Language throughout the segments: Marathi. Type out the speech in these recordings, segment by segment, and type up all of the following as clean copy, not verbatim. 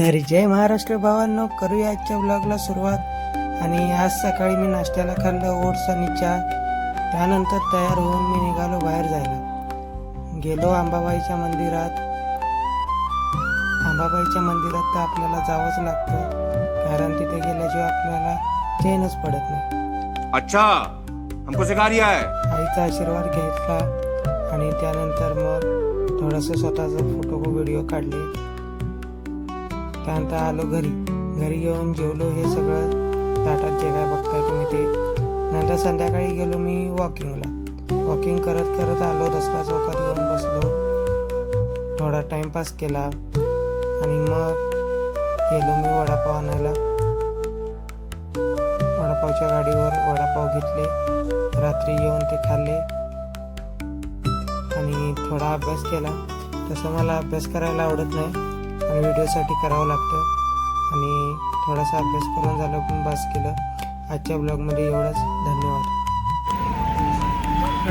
तर जय महाराष्ट्र भावांनो, करूया आजच्या ब्लॉगला सुरुवात। आणि आज सकाळी मी नाश्त्याला खाल्लं ओट्स आणि चहा। त्यानंतर तयार होऊन मी निघालो बाहेर जायला। गेलो अंबाबाईच्या मंदिरात। अंबाबाईच्या मंदिरात तर आपल्याला जावंच लागतं, कारण तिथे गेल्याशिवाय आपल्याला चैनच पडत नाही। अच्छा, हमको सिखा रिया है। आईचा आशीर्वाद घेतला आणि त्यानंतर मग थोडंसं स्वतःचा फोटो व्हिडिओ काढले। त्यानंतर आलो घरी येऊन जेवलो। हे सगळं ताटात जे काय बघताय तुम्ही ते। नंतर संध्याकाळी गेलो मी वॉकिंग करत करत आलो। दसरा चौकात येऊन बसलो, थोडा टाइमपास केला आणि मग गेलो मी वडापाव आणायला। वडापावच्या गाडीवर वडापाव घेतले, रात्री येऊन ते खाल्ले आणि थोडा अभ्यास केला। तसं मला अभ्यास करायला आवडत नाही, पण व्हिडिओसाठी करावं लागतं आणि थोडासा अभ्यास करून झालं पण बस केलं। आजच्या ब्लॉगमध्ये एवढंच, धन्यवाद।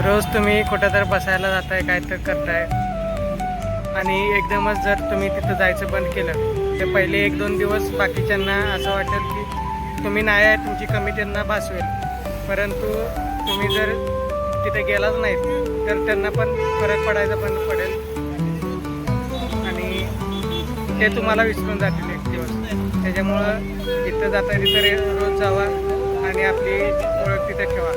रोज तुम्ही कुठं तर बसायला जाताय, काय तर करताय आणि एकदमच जर तुम्ही तिथं जायचं बंद केलं तर पहिले 1-2 दिवस बाकीच्यांना असं वाटेल की तुम्ही नाही आहे, तुमची कमी त्यांना भासवेल। परंतु तुम्ही जर तिथे गेलाच नाहीत तर त्यांना पण फरक पडायचा बंद पडेल आणि ते तुम्हाला विसरून जातील एक दिवस। त्याच्यामुळं जिथं जाता तिथं रोज जावा आणि आपली ओळख तिथे ठेवा।